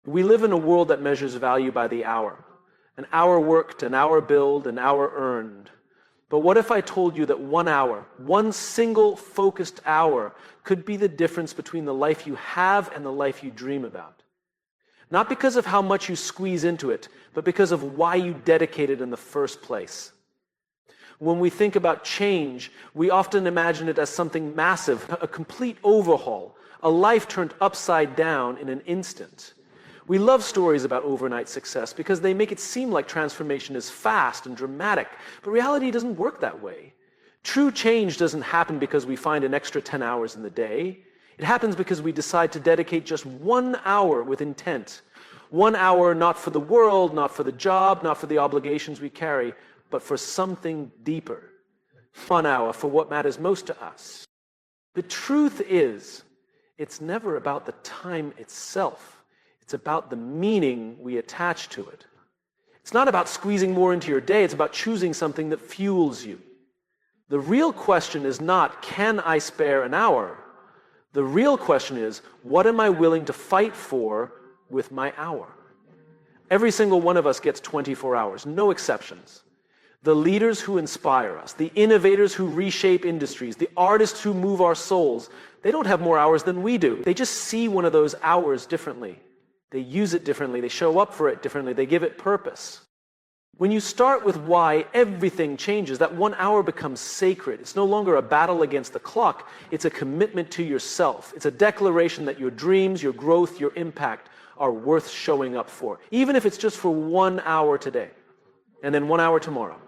We live in a world that measures value by the hour. An hour worked, an hour billed, an hour earned. But what if I told you that 1 hour, one single focused hour, could be the difference between the life you have and the life you dream about? Not because of how much you squeeze into it, but because of why you dedicate it in the first place. When we think about change, we often imagine it as something massive, a complete overhaul, a life turned upside down in an instant. We love stories about overnight success because they make it seem like transformation is fast and dramatic, but reality doesn't work that way. True change doesn't happen because we find an extra 10 hours in the day. It happens because we decide to dedicate just 1 hour with intent. 1 hour not for the world, not for the job, not for the obligations we carry, but for something deeper. 1 hour for what matters most to us. The truth is, it's never about the time itself. It's about the meaning we attach to it. It's not about squeezing more into your day. It's about choosing something that fuels you. The real question is not, can I spare an hour? The real question is, what am I willing to fight for with my hour? Every single one of us gets 24 hours, no exceptions. The leaders who inspire us, the innovators who reshape industries, the artists who move our souls, they don't have more hours than we do. They just see one of those hours differently. They use it differently. They show up for it differently. They give it purpose. When you start with why, everything changes. That 1 hour becomes sacred. It's no longer a battle against the clock. It's a commitment to yourself. It's a declaration that your dreams, your growth, your impact are worth showing up for. Even if it's just for 1 hour today, and then 1 hour tomorrow,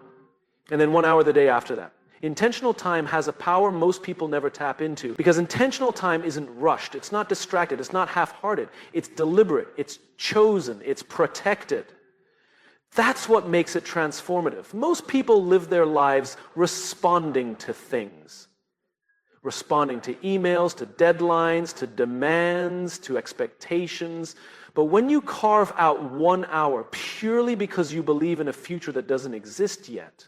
and then 1 hour the day after that. Intentional time has a power most people never tap into because intentional time isn't rushed, it's not distracted, it's not half-hearted, it's deliberate, it's chosen, it's protected. That's what makes it transformative. Most people live their lives responding to things. Responding to emails, to deadlines, to demands, to expectations. But when you carve out 1 hour purely because you believe in a future that doesn't exist yet,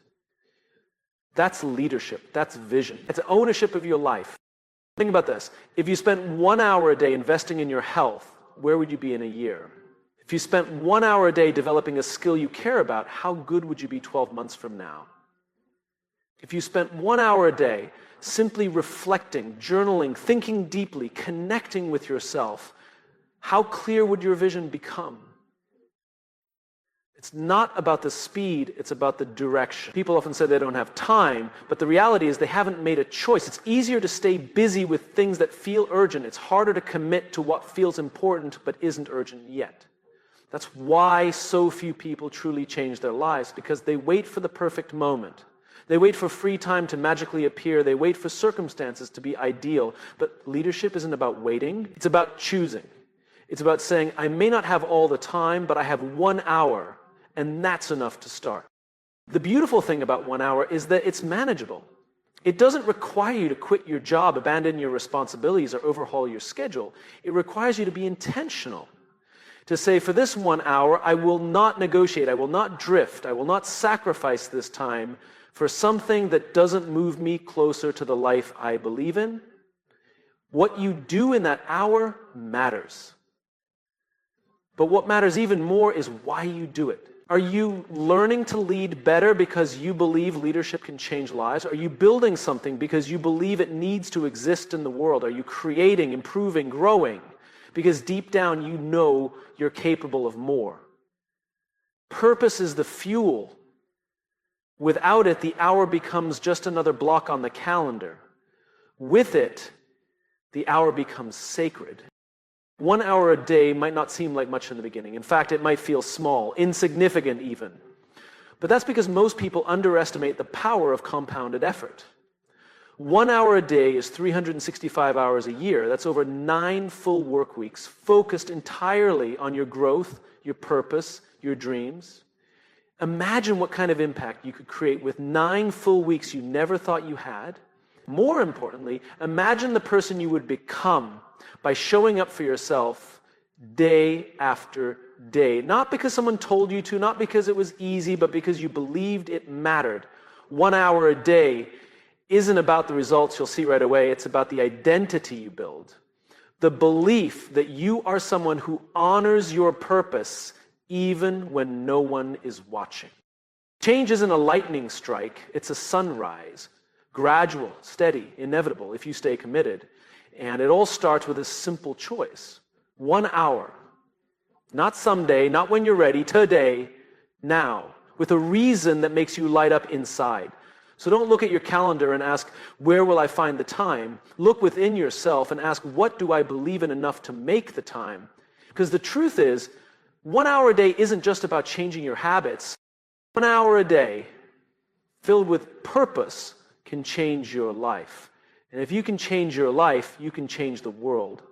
that's leadership. That's vision. It's ownership of your life. Think about this. If you spent 1 hour a day investing in your health, where would you be in a year? If you spent 1 hour a day developing a skill you care about, how good would you be 12 months from now? If you spent 1 hour a day simply reflecting, journaling, thinking deeply, connecting with yourself, how clear would your vision become? It's not about the speed, it's about the direction. People often say they don't have time, but the reality is they haven't made a choice. It's easier to stay busy with things that feel urgent. It's harder to commit to what feels important but isn't urgent yet. That's why so few people truly change their lives, because they wait for the perfect moment. They wait for free time to magically appear. They wait for circumstances to be ideal. But leadership isn't about waiting. It's about choosing. It's about saying, I may not have all the time, but I have 1 hour. And that's enough to start. The beautiful thing about 1 hour is that it's manageable. It doesn't require you to quit your job, abandon your responsibilities, or overhaul your schedule. It requires you to be intentional. To say, for this 1 hour, I will not negotiate, I will not drift, I will not sacrifice this time for something that doesn't move me closer to the life I believe in. What you do in that hour matters. But what matters even more is why you do it. Are you learning to lead better because you believe leadership can change lives? Are you building something because you believe it needs to exist in the world? Are you creating, improving, growing? Because deep down you know you're capable of more. Purpose is the fuel. Without it, the hour becomes just another block on the calendar. With it, the hour becomes sacred. 1 hour a day might not seem like much in the beginning. In fact, it might feel small, insignificant even. But that's because most people underestimate the power of compounded effort. 1 hour a day is 365 hours a year. That's over 9 full work weeks, focused entirely on your growth, your purpose, your dreams. Imagine what kind of impact you could create with 9 full weeks you never thought you had. More importantly, imagine the person you would become by showing up for yourself day after day. Not because someone told you to, not because it was easy, but because you believed it mattered. 1 hour a day isn't about the results you'll see right away. It's about the identity you build. The belief that you are someone who honors your purpose even when no one is watching. Change isn't a lightning strike, it's a sunrise. Gradual, steady, inevitable if you stay committed. And it all starts with a simple choice. 1 hour. Not someday, not when you're ready, today, now. With a reason that makes you light up inside. So don't look at your calendar and ask, where will I find the time? Look within yourself and ask, what do I believe in enough to make the time? Because the truth is, 1 hour a day isn't just about changing your habits. 1 hour a day filled with purpose can change your life. And if you can change your life, you can change the world.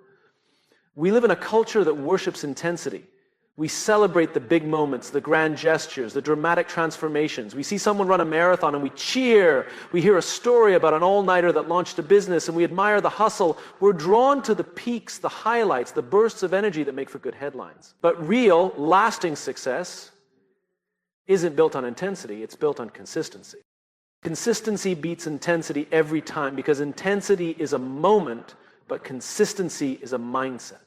We live in a culture that worships intensity. We celebrate the big moments, the grand gestures, the dramatic transformations. We see someone run a marathon and we cheer. We hear a story about an all-nighter that launched a business and we admire the hustle. We're drawn to the peaks, the highlights, the bursts of energy that make for good headlines. But real, lasting success isn't built on intensity, it's built on consistency. Consistency beats intensity every time because intensity is a moment, but consistency is a mindset.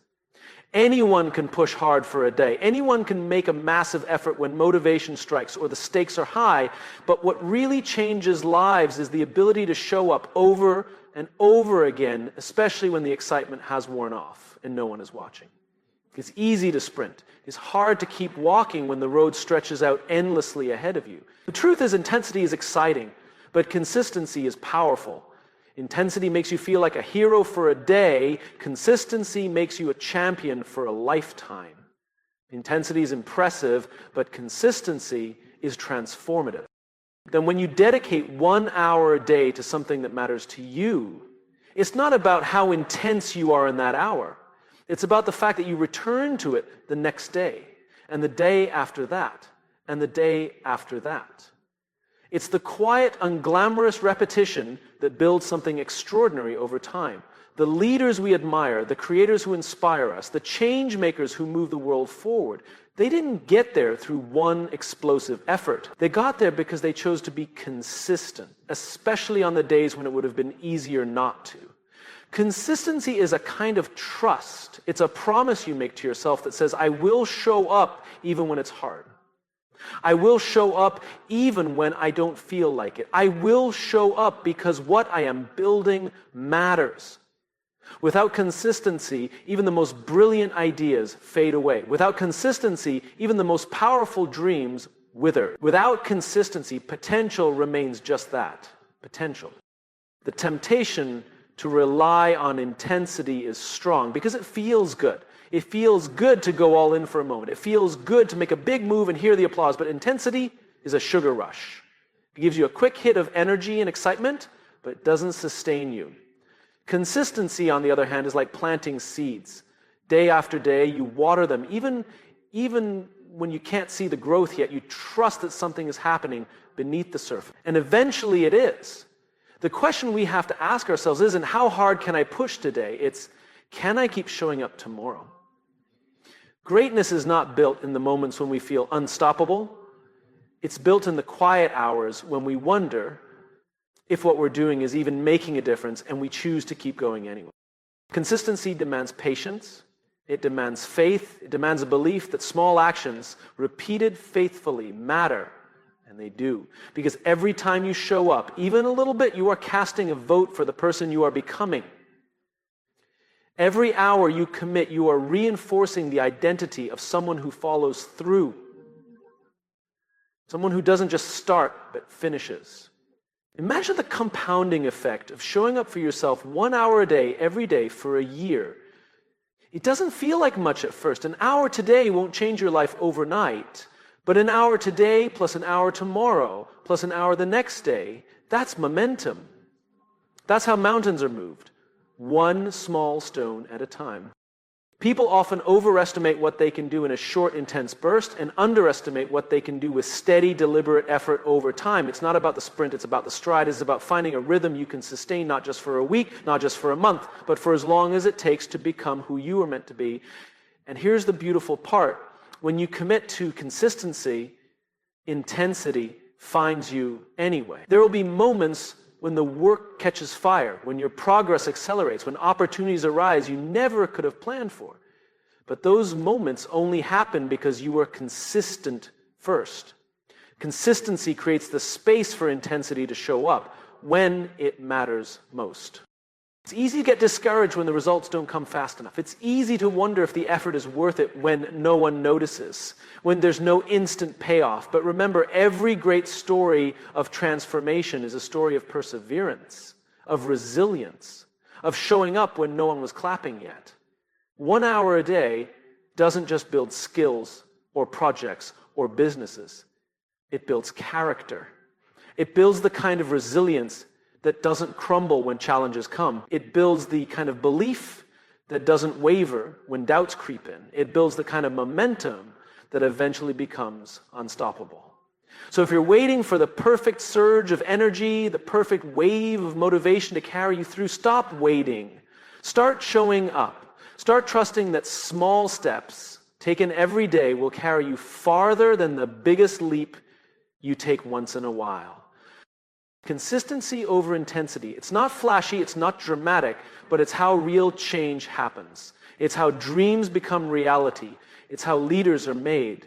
Anyone can push hard for a day. Anyone can make a massive effort when motivation strikes or the stakes are high. But what really changes lives is the ability to show up over and over again, especially when the excitement has worn off and no one is watching. It's easy to sprint. It's hard to keep walking when the road stretches out endlessly ahead of you. The truth is, intensity is exciting, but consistency is powerful. Intensity makes you feel like a hero for a day. Consistency makes you a champion for a lifetime. Intensity is impressive, but consistency is transformative. Then when you dedicate 1 hour a day to something that matters to you, it's not about how intense you are in that hour. It's about the fact that you return to it the next day, and the day after that, and the day after that. It's the quiet, unglamorous repetition that builds something extraordinary over time. The leaders we admire, the creators who inspire us, the change makers who move the world forward, they didn't get there through one explosive effort. They got there because they chose to be consistent, especially on the days when it would have been easier not to. Consistency is a kind of trust. It's a promise you make to yourself that says, I will show up even when it's hard. I will show up even when I don't feel like it. I will show up because what I am building matters. Without consistency, even the most brilliant ideas fade away. Without consistency, even the most powerful dreams wither. Without consistency, potential remains just that, potential. The temptation to rely on intensity is strong because it feels good. It feels good to go all in for a moment. It feels good to make a big move and hear the applause, but intensity is a sugar rush. It gives you a quick hit of energy and excitement, but it doesn't sustain you. Consistency, on the other hand, is like planting seeds. Day after day, you water them. Even when you can't see the growth yet, you trust that something is happening beneath the surface. And eventually it is. The question we have to ask ourselves isn't, how hard can I push today? It's, can I keep showing up tomorrow? Greatness is not built in the moments when we feel unstoppable. It's built in the quiet hours when we wonder if what we're doing is even making a difference and we choose to keep going anyway. Consistency demands patience. It demands faith. It demands a belief that small actions, repeated faithfully, matter. And they do. Because every time you show up, even a little bit, you are casting a vote for the person you are becoming. Every hour you commit, you are reinforcing the identity of someone who follows through. Someone who doesn't just start, but finishes. Imagine the compounding effect of showing up for yourself 1 hour a day, every day, for a year. It doesn't feel like much at first. An hour today won't change your life overnight, but an hour today, plus an hour tomorrow, plus an hour the next day, that's momentum. That's how mountains are moved. One small stone at a time. People often overestimate what they can do in a short, intense burst and underestimate what they can do with steady, deliberate effort over time. It's not about the sprint, it's about the stride. It's about finding a rhythm you can sustain not just for a week, not just for a month, but for as long as it takes to become who you are meant to be. And here's the beautiful part. When you commit to consistency, intensity finds you anyway. There will be moments when the work catches fire, when your progress accelerates, when opportunities arise you never could have planned for. But those moments only happen because you were consistent first. Consistency creates the space for intensity to show up when it matters most. It's easy to get discouraged when the results don't come fast enough. It's easy to wonder if the effort is worth it when no one notices, when there's no instant payoff. But remember, every great story of transformation is a story of perseverance, of resilience, of showing up when no one was clapping yet. 1 hour a day doesn't just build skills or projects or businesses. It builds character. It builds the kind of resilience that doesn't crumble when challenges come. It builds the kind of belief that doesn't waver when doubts creep in. It builds the kind of momentum that eventually becomes unstoppable. So if you're waiting for the perfect surge of energy, the perfect wave of motivation to carry you through, stop waiting. Start showing up. Start trusting that small steps taken every day will carry you farther than the biggest leap you take once in a while. Consistency over intensity. It's not flashy, it's not dramatic, but it's how real change happens. It's how dreams become reality. It's how leaders are made.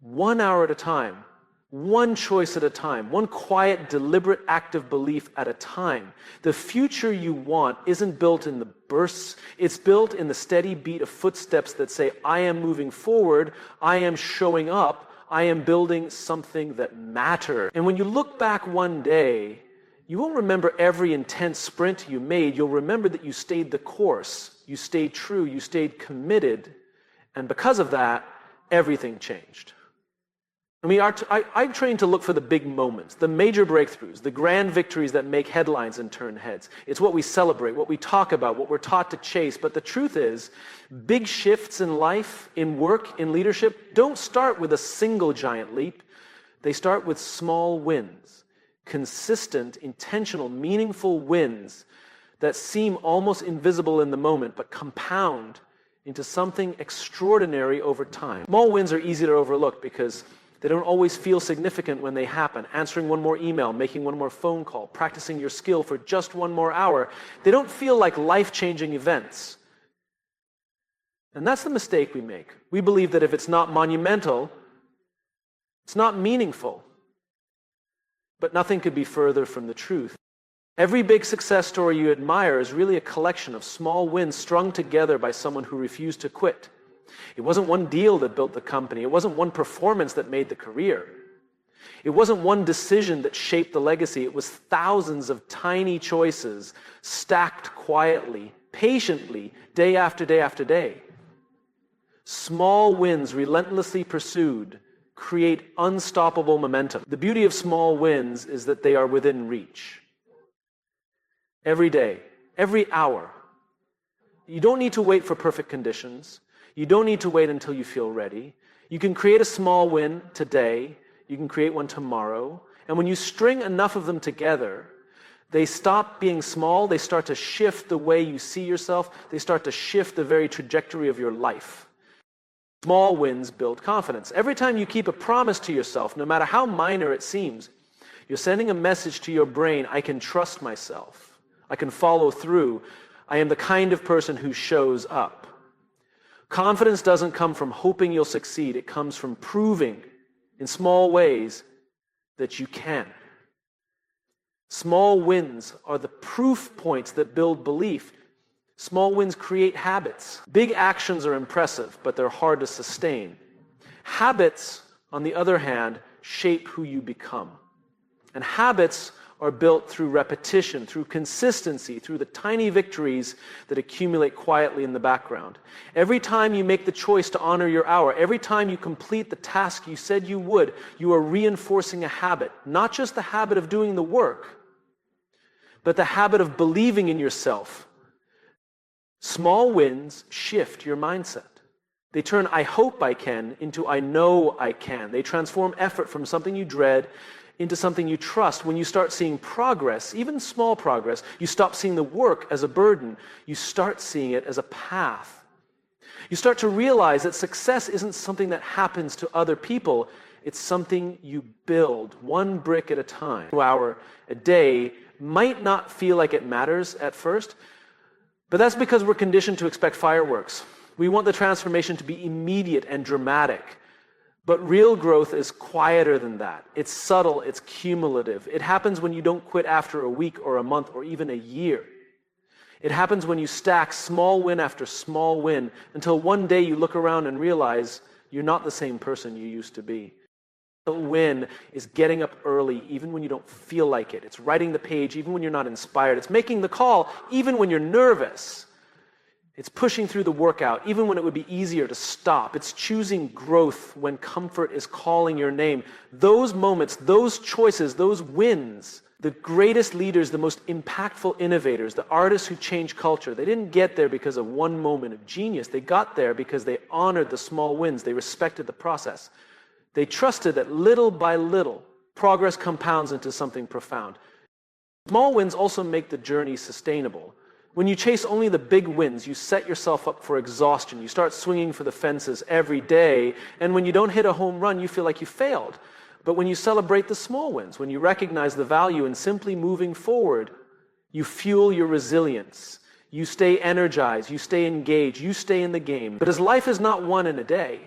1 hour at a time, one choice at a time, one quiet, deliberate act of belief at a time. The future you want isn't built in the bursts. It's built in the steady beat of footsteps that say, I am moving forward, I am showing up, I am building something that matters. And when you look back one day, you won't remember every intense sprint you made. You'll remember that you stayed the course. You stayed true. You stayed committed. And because of that, everything changed. I mean, I'm trained to look for the big moments, the major breakthroughs, the grand victories that make headlines and turn heads. It's what we celebrate, what we talk about, what we're taught to chase. But the truth is, big shifts in life, in work, in leadership, don't start with a single giant leap. They start with small wins, consistent, intentional, meaningful wins that seem almost invisible in the moment, but compound into something extraordinary over time. Small wins are easy to overlook because they don't always feel significant when they happen. Answering one more email, making one more phone call, practicing your skill for just 1 more hour. They don't feel like life-changing events. And that's the mistake we make. We believe that if it's not monumental, it's not meaningful. But nothing could be further from the truth. Every big success story you admire is really a collection of small wins strung together by someone who refused to quit. It wasn't one deal that built the company. It wasn't one performance that made the career. It wasn't one decision that shaped the legacy. It was thousands of tiny choices stacked quietly, patiently, day after day after day. Small wins relentlessly pursued create unstoppable momentum. The beauty of small wins is that they are within reach. Every day, every hour. You don't need to wait for perfect conditions. You don't need to wait until you feel ready. You can create a small win today. You can create one tomorrow. And when you string enough of them together, they stop being small. They start to shift the way you see yourself. They start to shift the very trajectory of your life. Small wins build confidence. Every time you keep a promise to yourself, no matter how minor it seems, you're sending a message to your brain, I can trust myself. I can follow through. I am the kind of person who shows up. Confidence doesn't come from hoping you'll succeed. It comes from proving in small ways that you can. Small wins are the proof points that build belief. Small wins create habits. Big actions are impressive, but they're hard to sustain. Habits, on the other hand, shape who you become. And habits are built through repetition, through consistency, through the tiny victories that accumulate quietly in the background. Every time you make the choice to honor your hour, every time you complete the task you said you would, you are reinforcing a habit. Not just the habit of doing the work, but the habit of believing in yourself. Small wins shift your mindset. They turn I hope I can into I know I can. They transform effort from something you dread into something you trust. When you start seeing progress, even small progress, you stop seeing the work as a burden. You start seeing it as a path. You start to realize that success isn't something that happens to other people. It's something you build, one brick at a time. 1 hour a day might not feel like it matters at first, but that's because we're conditioned to expect fireworks. We want the transformation to be immediate and dramatic. But real growth is quieter than that. It's subtle, it's cumulative. It happens when you don't quit after a week or a month or even a year. It happens when you stack small win after small win until one day you look around and realize you're not the same person you used to be. The win is getting up early even when you don't feel like it. It's writing the page even when you're not inspired. It's making the call even when you're nervous. It's pushing through the workout even when it would be easier to stop. It's choosing growth when comfort is calling your name. Those moments, those choices, those wins, the greatest leaders, the most impactful innovators, the artists who change culture, they didn't get there because of one moment of genius. They got there because they honored the small wins. They respected the process. They trusted that little by little, progress compounds into something profound. Small wins also make the journey sustainable. When you chase only the big wins, you set yourself up for exhaustion. You start swinging for the fences every day, and when you don't hit a home run, you feel like you failed. But when you celebrate the small wins, when you recognize the value in simply moving forward, you fuel your resilience. You stay energized, you stay engaged, you stay in the game. But as life is not won in a day,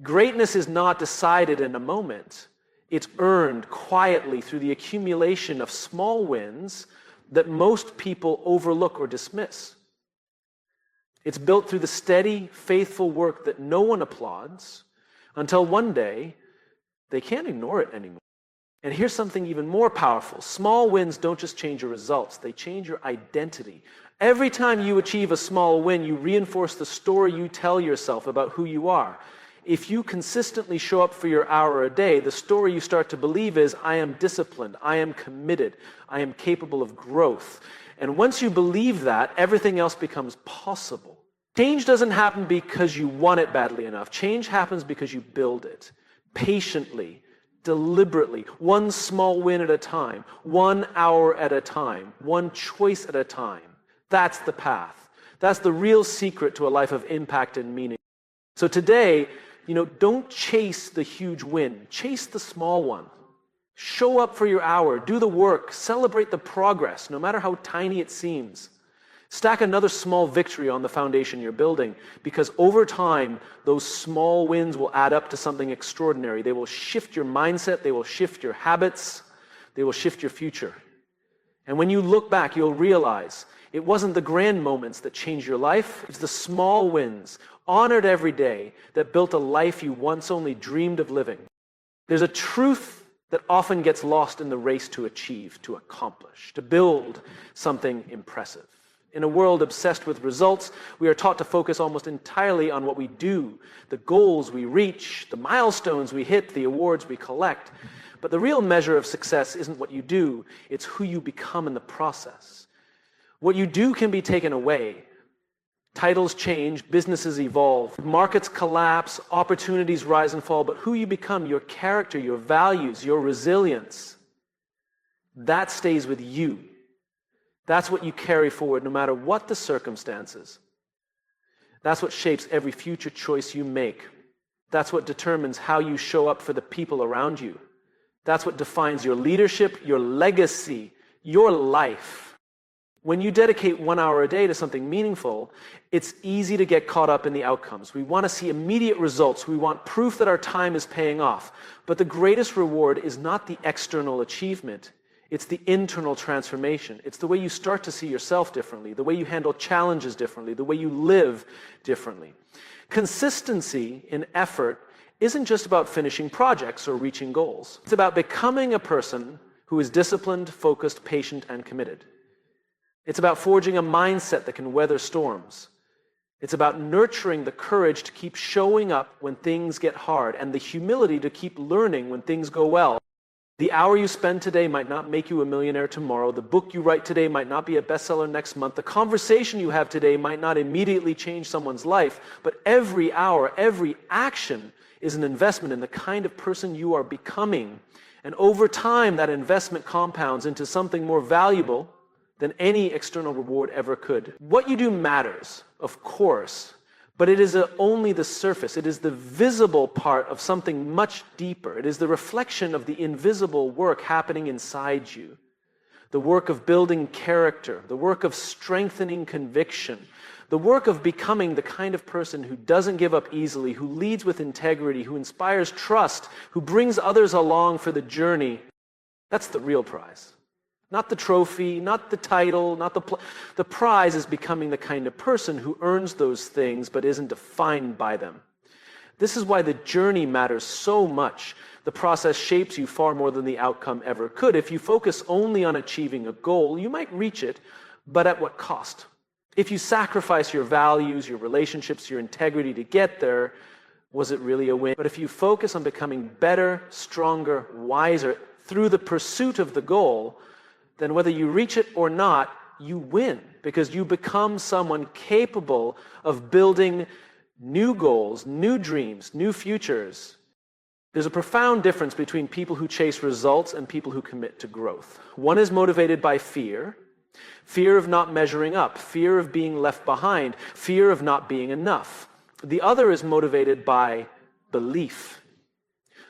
greatness is not decided in a moment. It's earned quietly through the accumulation of small wins that most people overlook or dismiss. It's built through the steady, faithful work that no one applauds until one day they can't ignore it anymore. And here's something even more powerful. Small wins don't just change your results, they change your identity. Every time you achieve a small win, you reinforce the story you tell yourself about who you are. If you consistently show up for your hour a day, the story you start to believe is, I am disciplined, I am committed, I am capable of growth. And once you believe that, everything else becomes possible. Change doesn't happen because you want it badly enough. Change happens because you build it. Patiently, deliberately, one small win at a time, 1 hour at a time, one choice at a time. That's the path. That's the real secret to a life of impact and meaning. So today, don't chase the huge win. Chase the small one. Show up for your hour. Do the work. Celebrate the progress, no matter how tiny it seems. Stack another small victory on the foundation you're building, because over time, those small wins will add up to something extraordinary. They will shift your mindset. They will shift your habits. They will shift your future. And when you look back, you'll realize it wasn't the grand moments that changed your life. It's the small wins, honored every day, that built a life you once only dreamed of living. There's a truth that often gets lost in the race to achieve, to accomplish, to build something impressive. In a world obsessed with results, we are taught to focus almost entirely on what we do, the goals we reach, the milestones we hit, the awards we collect. But the real measure of success isn't what you do, it's who you become in the process. What you do can be taken away. Titles change, businesses evolve, markets collapse, opportunities rise and fall, but who you become, your character, your values, your resilience, that stays with you. That's what you carry forward no matter what the circumstances. That's what shapes every future choice you make. That's what determines how you show up for the people around you. That's what defines your leadership, your legacy, your life. When you dedicate 1 hour a day to something meaningful, it's easy to get caught up in the outcomes. We want to see immediate results. We want proof that our time is paying off. But the greatest reward is not the external achievement. It's the internal transformation. It's the way you start to see yourself differently, the way you handle challenges differently, the way you live differently. Consistency in effort isn't just about finishing projects or reaching goals. It's about becoming a person who is disciplined, focused, patient, and committed. It's about forging a mindset that can weather storms. It's about nurturing the courage to keep showing up when things get hard and the humility to keep learning when things go well. The hour you spend today might not make you a millionaire tomorrow. The book you write today might not be a bestseller next month. The conversation you have today might not immediately change someone's life. But every hour, every action is an investment in the kind of person you are becoming. And over time, that investment compounds into something more valuable than any external reward ever could. What you do matters, of course, but it is only the surface. It is the visible part of something much deeper. It is the reflection of the invisible work happening inside you. the work of building character, the work of strengthening conviction, the work of becoming the kind of person who doesn't give up easily, who leads with integrity, who inspires trust, who brings others along for the journey. That's the real prize. Not the trophy, not the title, not the prize is becoming the kind of person who earns those things but isn't defined by them. This is why the journey matters so much. The process shapes you far more than the outcome ever could. If you focus only on achieving a goal, you might reach it, but at what cost? If you sacrifice your values, your relationships, your integrity to get there, was it really a win? But if you focus on becoming better, stronger, wiser through the pursuit of the goal, then whether you reach it or not, you win, because you become someone capable of building new goals, new dreams, new futures. There's a profound difference between people who chase results and people who commit to growth. One is motivated by fear of not measuring up, fear of being left behind, fear of not being enough. The other is motivated by belief.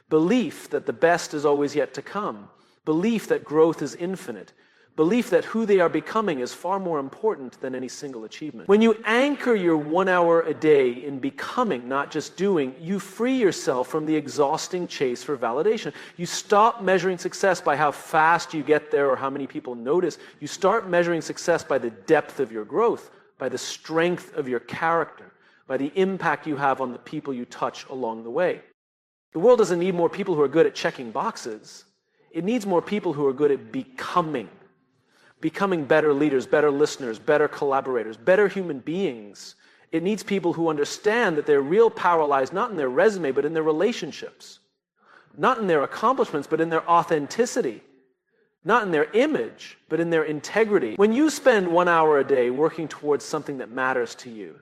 Belief that the best is always yet to come. Belief that growth is infinite. Belief that who they are becoming is far more important than any single achievement. When you anchor your 1 hour a day in becoming, not just doing, you free yourself from the exhausting chase for validation. You stop measuring success by how fast you get there or how many people notice. You start measuring success by the depth of your growth, by the strength of your character, by the impact you have on the people you touch along the way. The world doesn't need more people who are good at checking boxes. It needs more people who are good at becoming better leaders, better listeners, better collaborators, better human beings. It needs people who understand that their real power lies not in their resume, but in their relationships. Not in their accomplishments, but in their authenticity. Not in their image, but in their integrity. When you spend 1 hour a day working towards something that matters to you,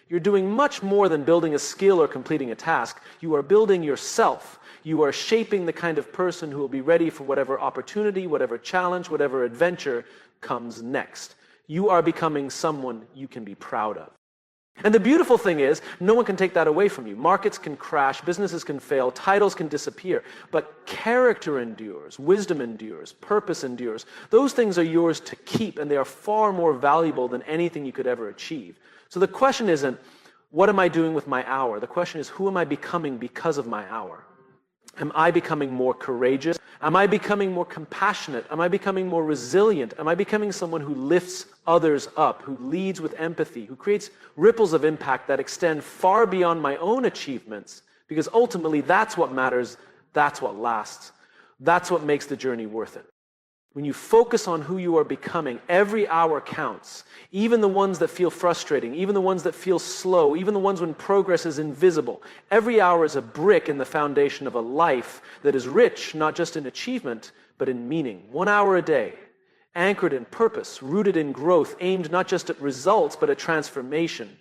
you're doing much more than building a skill or completing a task. You are building yourself. You are shaping the kind of person who will be ready for whatever opportunity, whatever challenge, whatever adventure comes next. You are becoming someone you can be proud of. And the beautiful thing is, no one can take that away from you. Markets can crash, businesses can fail, titles can disappear, but character endures, wisdom endures, purpose endures. Those things are yours to keep, and they are far more valuable than anything you could ever achieve. So the question isn't, what am I doing with my hour? The question is, who am I becoming because of my hour? Am I becoming more courageous? Am I becoming more compassionate? Am I becoming more resilient? Am I becoming someone who lifts others up, who leads with empathy, who creates ripples of impact that extend far beyond my own achievements? Because ultimately, that's what matters. That's what lasts. That's what makes the journey worth it. When you focus on who you are becoming, every hour counts. Even the ones that feel frustrating, even the ones that feel slow, even the ones when progress is invisible. Every hour is a brick in the foundation of a life that is rich, not just in achievement, but in meaning. 1 hour a day, anchored in purpose, rooted in growth, aimed not just at results, but at transformation.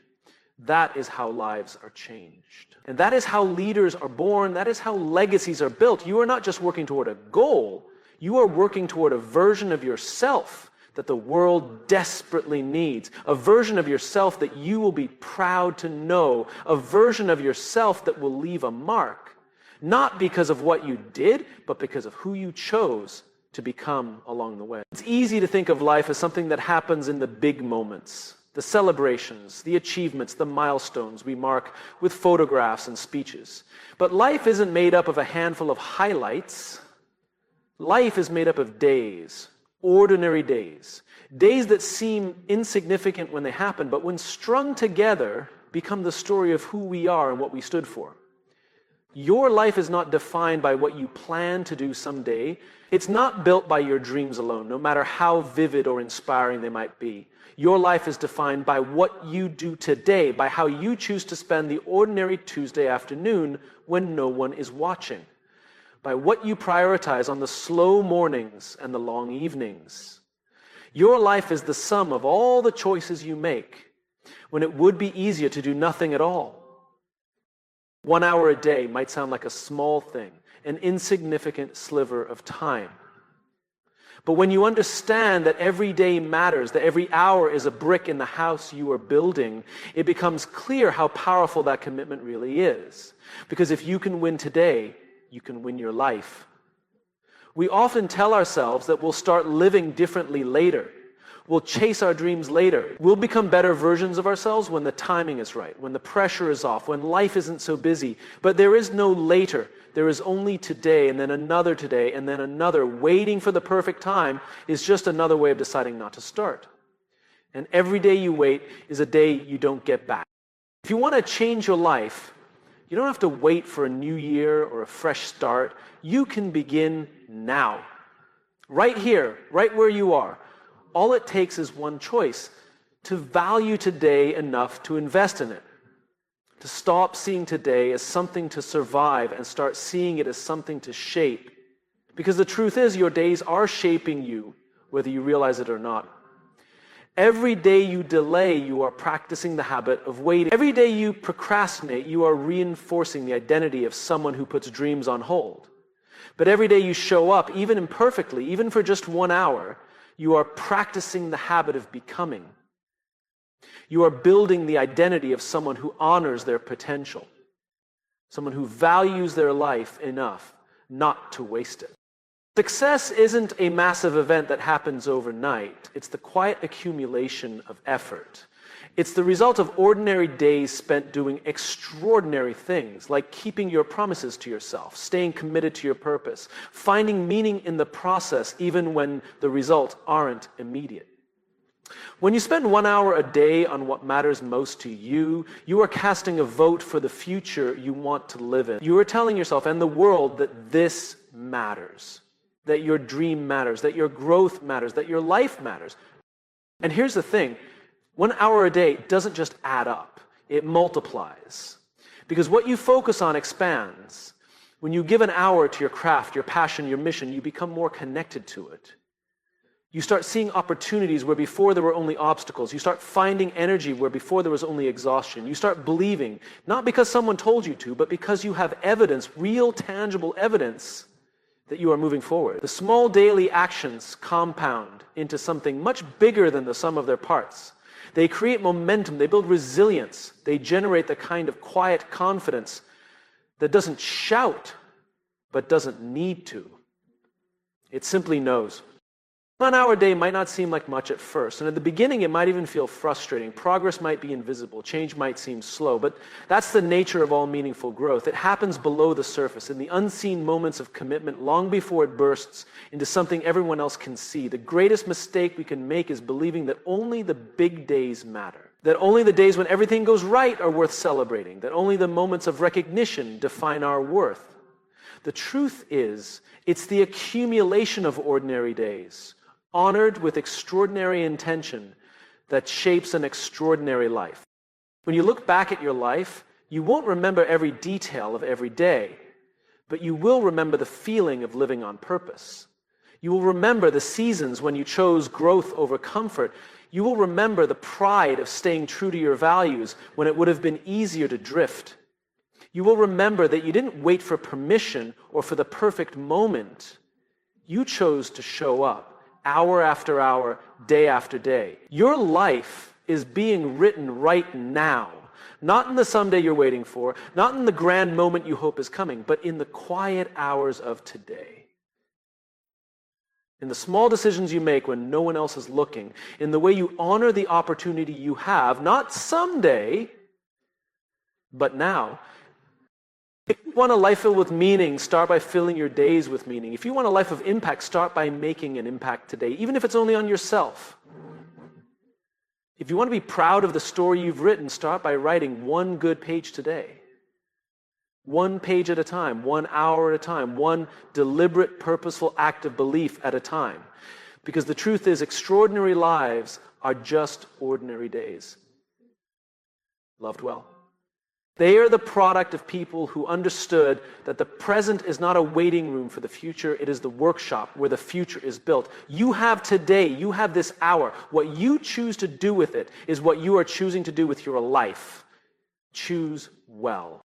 That is how lives are changed. And that is how leaders are born. That is how legacies are built. You are not just working toward a goal. You are working toward a version of yourself that the world desperately needs, a version of yourself that you will be proud to know, a version of yourself that will leave a mark, not because of what you did, but because of who you chose to become along the way. It's easy to think of life as something that happens in the big moments, the celebrations, the achievements, the milestones we mark with photographs and speeches. But life isn't made up of a handful of highlights. Life is made up of days, ordinary days, days that seem insignificant when they happen, but when strung together, become the story of who we are and what we stood for. Your life is not defined by what you plan to do someday. It's not built by your dreams alone, no matter how vivid or inspiring they might be. Your life is defined by what you do today, by how you choose to spend the ordinary Tuesday afternoon when no one is watching, by what you prioritize on the slow mornings and the long evenings. Your life is the sum of all the choices you make when it would be easier to do nothing at all. 1 hour a day might sound like a small thing, an insignificant sliver of time. But when you understand that every day matters, that every hour is a brick in the house you are building, it becomes clear how powerful that commitment really is. Because if you can win today, you can win your life. We often tell ourselves that we'll start living differently later. We'll chase our dreams later. We'll become better versions of ourselves when the timing is right, when the pressure is off, when life isn't so busy. But there is no later. There is only today, and then another today, and then another. Waiting for the perfect time is just another way of deciding not to start. And every day you wait is a day you don't get back. If you want to change your life, you don't have to wait for a new year or a fresh start. You can begin now. Right here, right where you are. All it takes is one choice: to value today enough to invest in it. To stop seeing today as something to survive and start seeing it as something to shape. Because the truth is, your days are shaping you, whether you realize it or not. Every day you delay, you are practicing the habit of waiting. Every day you procrastinate, you are reinforcing the identity of someone who puts dreams on hold. But every day you show up, even imperfectly, even for just 1 hour, you are practicing the habit of becoming. You are building the identity of someone who honors their potential, someone who values their life enough not to waste it. Success isn't a massive event that happens overnight. It's the quiet accumulation of effort. It's the result of ordinary days spent doing extraordinary things, like keeping your promises to yourself, staying committed to your purpose, finding meaning in the process even when the results aren't immediate. When you spend 1 hour a day on what matters most to you, you are casting a vote for the future you want to live in. You are telling yourself and the world that this matters, that your dream matters, that your growth matters, that your life matters. And here's the thing. 1 hour a day doesn't just add up. It multiplies. Because what you focus on expands. When you give an hour to your craft, your passion, your mission, you become more connected to it. You start seeing opportunities where before there were only obstacles. You start finding energy where before there was only exhaustion. You start believing, not because someone told you to, but because you have evidence, real tangible evidence, that you are moving forward. The small daily actions compound into something much bigger than the sum of their parts. They create momentum, they build resilience, they generate the kind of quiet confidence that doesn't shout, but doesn't need to. It simply knows. 1 hour a day might not seem like much at first, and at the beginning it might even feel frustrating. Progress might be invisible, change might seem slow, but that's the nature of all meaningful growth. It happens below the surface, in the unseen moments of commitment, long before it bursts into something everyone else can see. The greatest mistake we can make is believing that only the big days matter, that only the days when everything goes right are worth celebrating, that only the moments of recognition define our worth. The truth is, it's the accumulation of ordinary days, honored with extraordinary intention, that shapes an extraordinary life. When you look back at your life, you won't remember every detail of every day, but you will remember the feeling of living on purpose. You will remember the seasons when you chose growth over comfort. You will remember the pride of staying true to your values when it would have been easier to drift. You will remember that you didn't wait for permission or for the perfect moment. You chose to show up. Hour after hour, day after day. Your life is being written right now. Not in the someday you're waiting for, not in the grand moment you hope is coming, but in the quiet hours of today. In the small decisions you make when no one else is looking, in the way you honor the opportunity you have, not someday, but now. If you want a life filled with meaning, start by filling your days with meaning. If you want a life of impact, start by making an impact today, even if it's only on yourself. If you want to be proud of the story you've written, start by writing one good page today. 1 page at a time, 1 hour at a time, one deliberate, purposeful act of belief at a time. Because the truth is, extraordinary lives are just ordinary days. Loved well. They are the product of people who understood that the present is not a waiting room for the future, it is the workshop where the future is built. You have today, you have this hour. What you choose to do with it is what you are choosing to do with your life. Choose well.